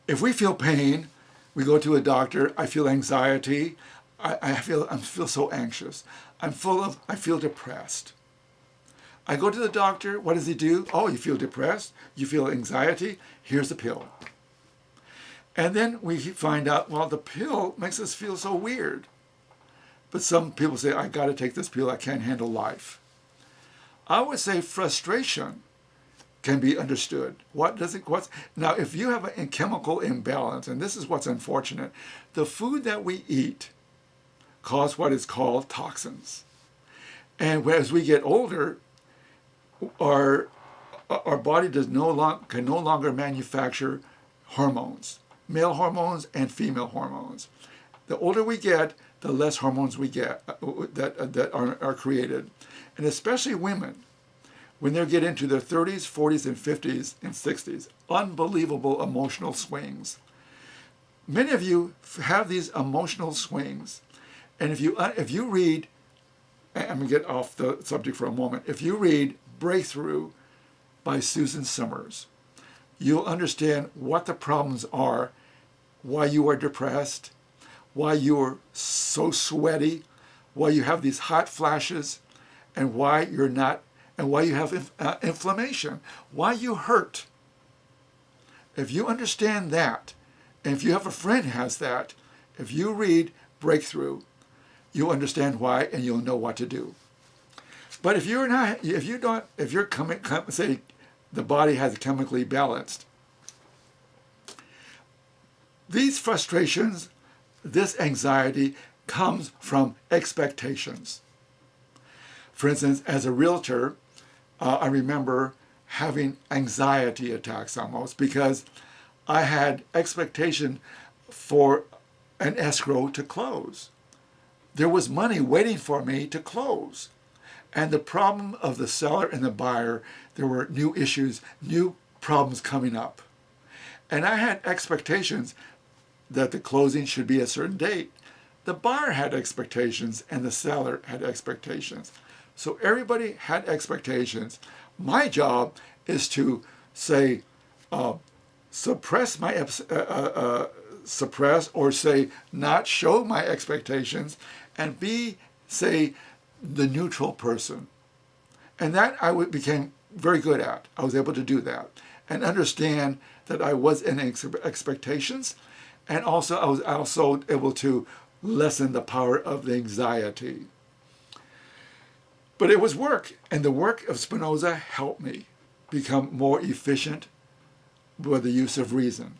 If we feel pain, we go to a doctor. I feel anxiety. I feel so anxious. I feel depressed. I go to the doctor. What does he do? Oh, you feel depressed? You feel anxiety? Here's a pill. And then we find out, well, the pill makes us feel so weird. But some people say, I got to take this pill, I can't handle life. I would say frustration can be understood. Now, if you have a chemical imbalance, and this is what's unfortunate, the food that we eat cause what is called toxins. And as we get older, our body can no longer manufacture hormones, male hormones and female hormones. The older we get, the less hormones we get that are created. And especially women, when they get into their 30s, 40s, and 50s, and 60s, unbelievable emotional swings. Many of you have these emotional swings. And if you read, I'm going to get off the subject for a moment, if you read Breakthrough by Susan Summers, you'll understand what the problems are, why you are depressed, why you're so sweaty, why you have these hot flashes, and why you're not, and why you have inflammation, why you hurt. If you understand that, and if you have a friend who has that, if you read Breakthrough, you'll understand why and you'll know what to do. But if you're say the body has chemically balanced, these frustrations, this anxiety comes from expectations. For instance, as a realtor, I remember having anxiety attacks almost because I had expectation for an escrow to close. There was money waiting for me to close. And the problem of the seller and the buyer, there were new issues, new problems coming up. And I had expectations that the closing should be a certain date. The buyer had expectations and the seller had expectations. So everybody had expectations. My job is to say, suppress or say not show my expectations, and be, say, the neutral person. And that I became very good at. I was able to do that and understand that I was in expectations, and also I was also able to lessen the power of the anxiety. But it was work, and the work of Spinoza helped me become more efficient with the use of reason,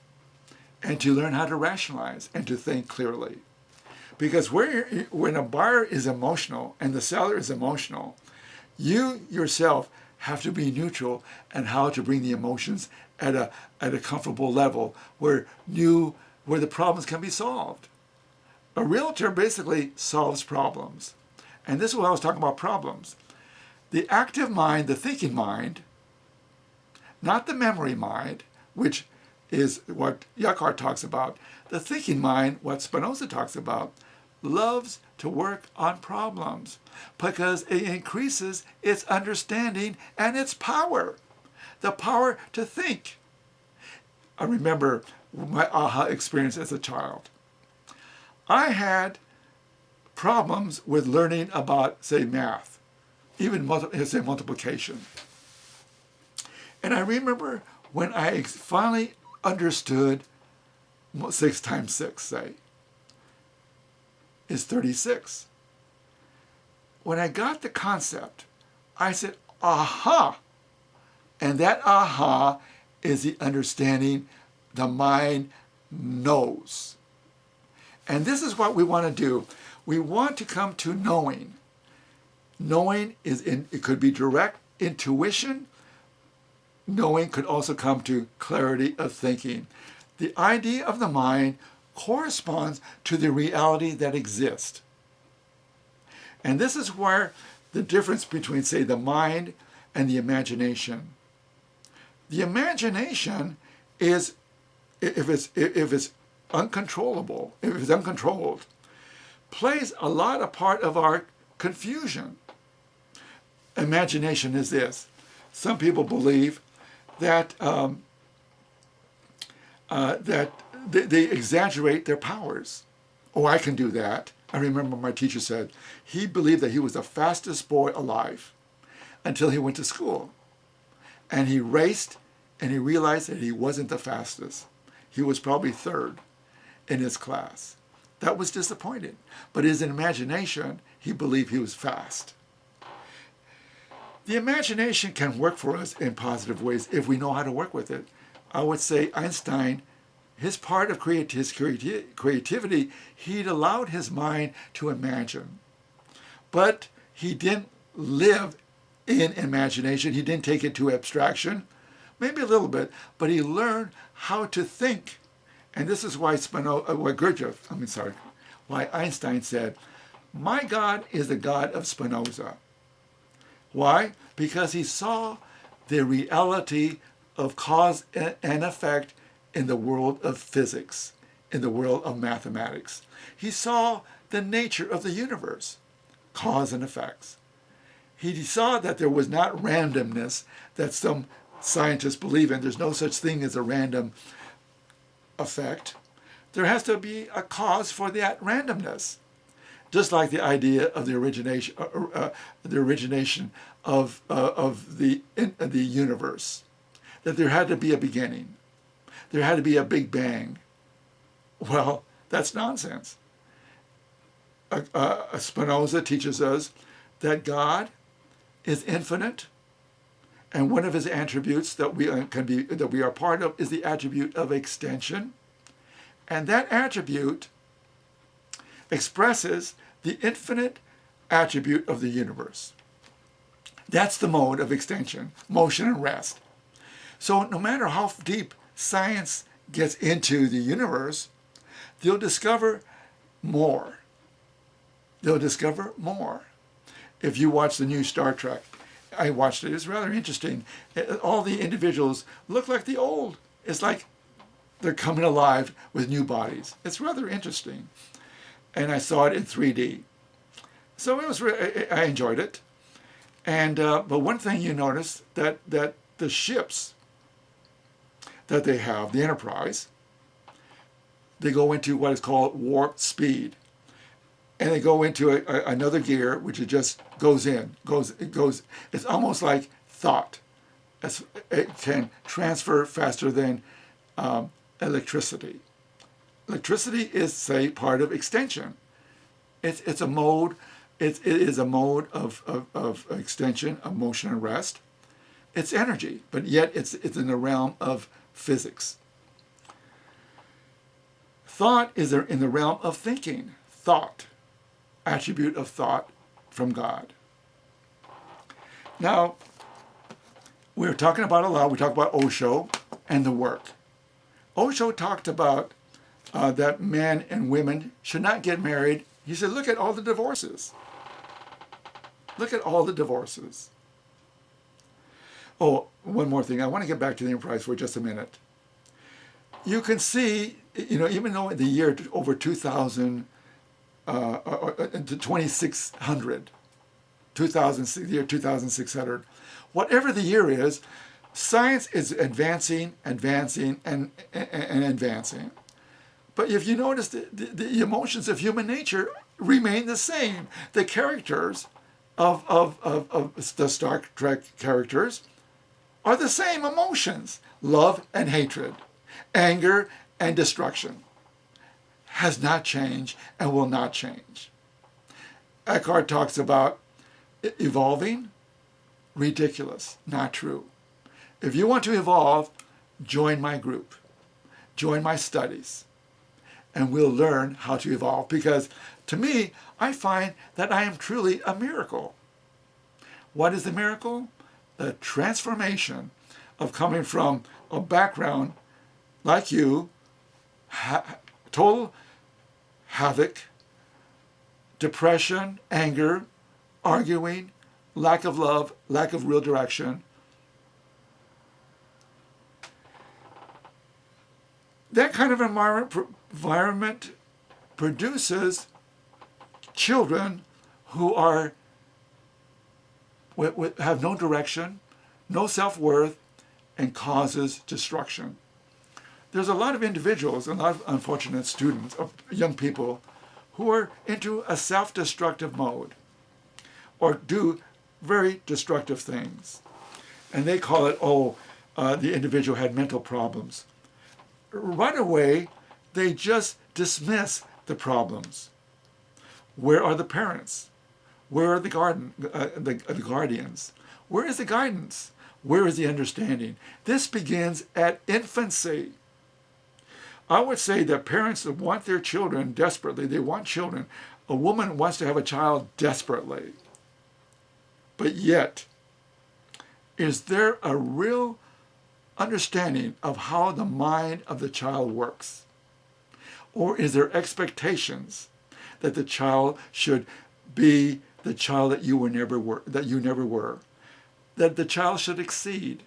and to learn how to rationalize and to think clearly. Because when a buyer is emotional and the seller is emotional, you yourself have to be neutral and how to bring the emotions at a comfortable level where the problems can be solved. A realtor basically solves problems. And this is what I was talking about, problems. The active mind, the thinking mind, not the memory mind, which is what Eckhart talks about. The thinking mind, what Spinoza talks about, loves to work on problems because it increases its understanding and its power, the power to think. I remember my aha experience as a child. I had problems with learning about, say, math, even say multiplication. And I remember when I finally understood 6 times 6, say, is 36. When I got the concept, I said, aha. And that aha is the understanding the mind knows. And this is what we want to do. We want to come to knowing. Knowing it could be direct intuition. Knowing could also come to clarity of thinking. The idea of the mind corresponds to the reality that exists. And this is where the difference between, say, the mind and the imagination. The imagination is, if it's uncontrollable, if it's uncontrolled, plays a lot of part of our confusion. Imagination is this. Some people believe that they exaggerate their powers. Oh, I can do that. I remember my teacher said he believed that he was the fastest boy alive until he went to school. And he raced and he realized that he wasn't the fastest. He was probably third in his class. That was disappointing. But his imagination, he believed he was fast. The imagination can work for us in positive ways if we know how to work with it. I would say Einstein, his part of his creativity, he'd allowed his mind to imagine. But he didn't live in imagination. He didn't take it to abstraction, maybe a little bit, but he learned how to think. And this is why why Einstein said, "My God is the God of Spinoza." Why? Because he saw the reality of cause and effect in the world of physics, in the world of mathematics. He saw the nature of the universe, cause and effects. He saw that there was not randomness that some scientists believe in. There's no such thing as a random effect. There has to be a cause for that randomness. Just like the idea of the origination of the universe, that there had to be a beginning, there had to be a Big Bang. Well, that's nonsense. Spinoza teaches us that God is infinite, and one of his attributes that we are part of is the attribute of extension, and that attribute expresses the infinite attribute of the universe. That's the mode of extension, motion and rest. So no matter how deep science gets into the universe, they'll discover more. They'll discover more. If you watch the new Star Trek, I watched it, it's rather interesting. All the individuals look like the old. It's like they're coming alive with new bodies. It's rather interesting. And I saw it in 3D. So it was I enjoyed it. And but one thing you notice that the ships that they have, the Enterprise, they go into what is called warp speed, and they go into another gear which it just goes in. It's almost like thought. It can transfer faster than electricity. Electricity is, say, part of extension. It's a mode. It is a mode of extension, of motion and rest. It's energy, but yet it's in the realm of physics. Thought is in the realm of thinking. Thought, attribute of thought from God. Now, we're talking about a lot. We talk about Osho and the work. Osho talked about that men and women should not get married. He said, look at all the divorces. Look at all the divorces. Oh, one more thing. I want to get back to the Enterprise for just a minute. You can see, even though in the year over 2000, to 2600, year 2600, whatever the year is, science is advancing, and advancing. But if you notice, the emotions of human nature remain the same. The characters of the Star Trek characters are the same emotions: love and hatred, anger and destruction. Has not changed and will not change. Eckhart talks about evolving. Ridiculous, not true. If you want to evolve, join my group, join my studies, and we'll learn how to evolve. Because to me, I find that I am truly a miracle. What is the miracle? The transformation of coming from a background like you, total havoc, depression, anger, arguing, lack of love, lack of real direction. That kind of environment produces children who have no direction, no self-worth, and causes destruction. There's a lot of individuals, a lot of unfortunate students, young people, who are into a self-destructive mode or do very destructive things. And they call it, the individual had mental problems. Right away, they just dismiss the problems? Where are the parents? Where are the guardians? Where is the guidance? Where is the understanding? This begins at infancy. I would say that parents want their children desperately. They want children. A woman wants to have a child desperately. But yet, is there a real understanding of how the mind of the child works? Or is there expectations that the child should be the child that you never were, that the child should exceed,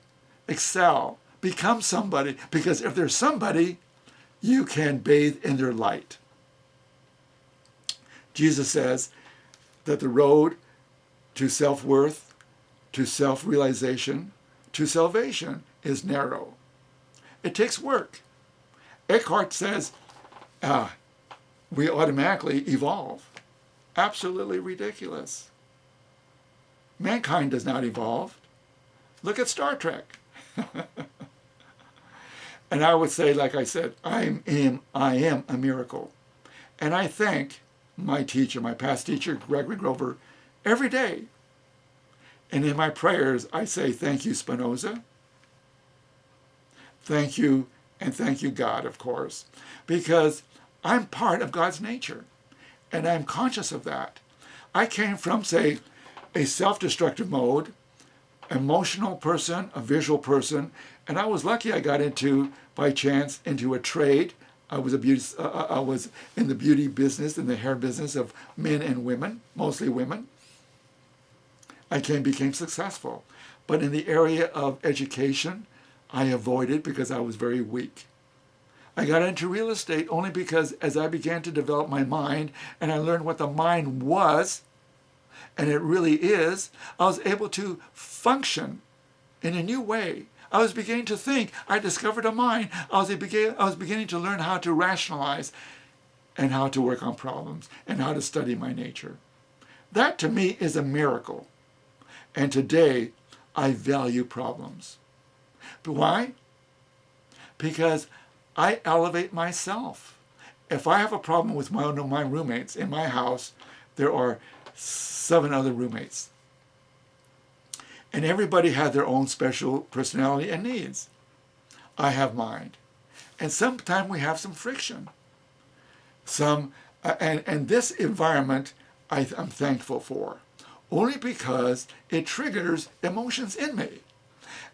excel, become somebody, because if there's somebody, you can bathe in their light. Jesus says that the road to self-worth, to self-realization, to salvation is narrow. It takes work. Eckhart says we automatically evolve. Absolutely ridiculous. Mankind does not evolve. Look at Star Trek. And I would say, like I said, I am a miracle. And I thank my teacher, my past teacher, Gregory Grover, every day. And in my prayers, I say, thank you, Spinoza. Thank you, and thank you, God, of course. Because I'm part of God's nature. And I'm conscious of that. I came from, say, a self-destructive mode, emotional person, a visual person, and I was lucky I got into, by chance, into a trade. I was in the beauty business, in the hair business of men and women, mostly women. I became successful. But in the area of education, I avoided because I was very weak. I got into real estate only because as I began to develop my mind and I learned what the mind was, and it really is, I was able to function in a new way. I was beginning to think. I discovered a mind. I was beginning to learn how to rationalize and how to work on problems and how to study my nature. That to me is a miracle. And today, I value problems. But why? Because I elevate myself. If I have a problem with one of my roommates in my house, there are 7 other roommates. And everybody has their own special personality and needs. I have mine. And sometimes we have some friction. And this environment I'm thankful for. Only because it triggers emotions in me.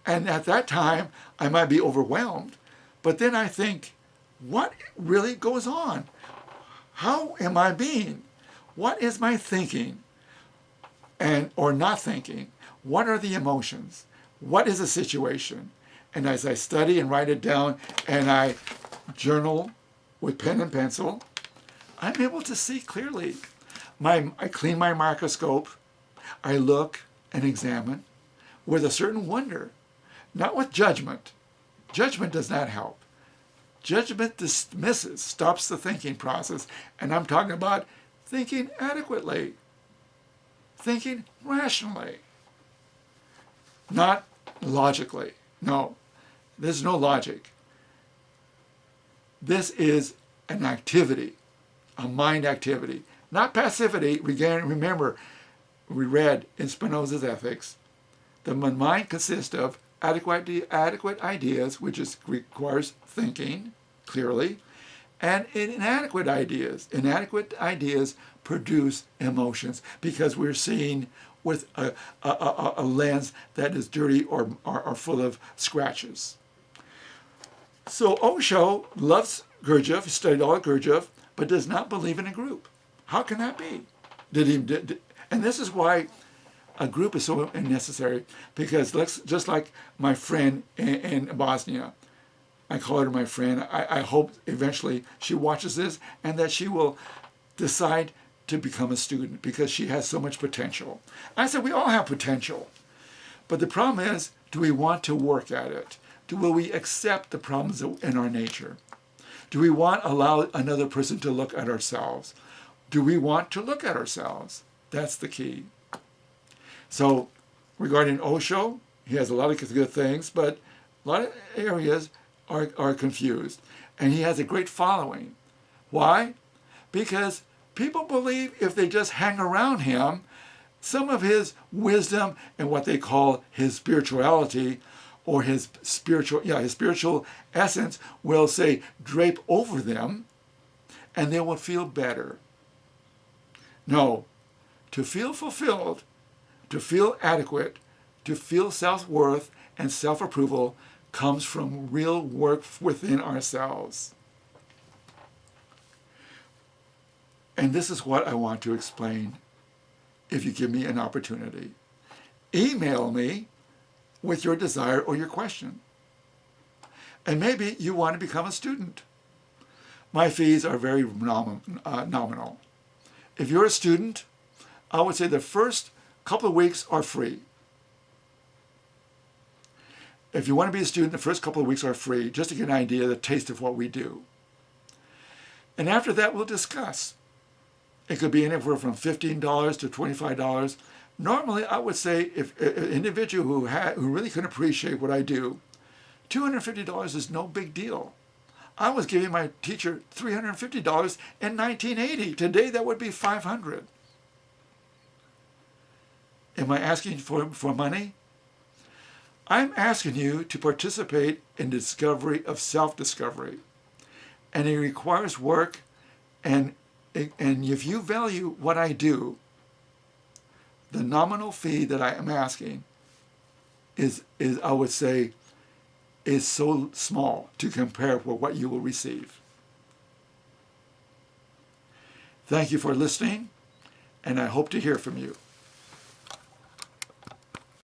And at that time, I might be overwhelmed. But then I think, what really goes on? How am I being? What is my thinking or not thinking? What are the emotions? What is the situation? And as I study and write it down and I journal with pen and pencil, I'm able to see clearly. I clean my microscope. I look and examine with a certain wonder, not with judgment. Judgment does not help. Judgment dismisses, stops the thinking process. And I'm talking about thinking adequately, thinking rationally, not logically. No, there's no logic. This is an activity, a mind activity, not passivity. Remember, we read in Spinoza's Ethics, the mind consists of adequate ideas, which requires thinking clearly, and inadequate ideas. Inadequate ideas produce emotions because we're seeing with a lens that is dirty or full of scratches. So Osho loves Gurjieff, he studied all of Gurjieff, but does not believe in a group. How can that be? And this is why a group is so necessary, because just like my friend in Bosnia, I call her my friend. I hope eventually she watches this and that she will decide to become a student because she has so much potential. I said we all have potential, but the problem is, do we want to work at it? Will we accept the problems in our nature? Do we want to allow another person to look at ourselves? Do we want to look at ourselves? That's the key. So regarding Osho, he has a lot of good things, but a lot of areas are confused. And he has a great following. Why? because people believe if they just hang around him, some of his wisdom and what they call his spirituality or his spiritual essence will say drape over them and they will feel better. No, to feel fulfilled, to feel adequate, to feel self-worth and self-approval comes from real work within ourselves. And this is what I want to explain if you give me an opportunity. Email me with your desire or your question. And maybe you want to become a student. My fees are very nominal. If you're a student, I would say the first couple of weeks are free. If you want to be a student, the first couple of weeks are free, just to get an idea, the taste of what we do. And after that, we'll discuss. It could be anywhere from $15 to $25. Normally, I would say if an individual who really can appreciate what I do, $250 is no big deal. I was giving my teacher $350 in 1980. Today, that would be $500. Am I asking for money? I'm asking you to participate in the discovery of self-discovery. And it requires work, and if you value what I do, the nominal fee that I am asking is I would say, is so small to compare with what you will receive. Thank you for listening, and I hope to hear from you.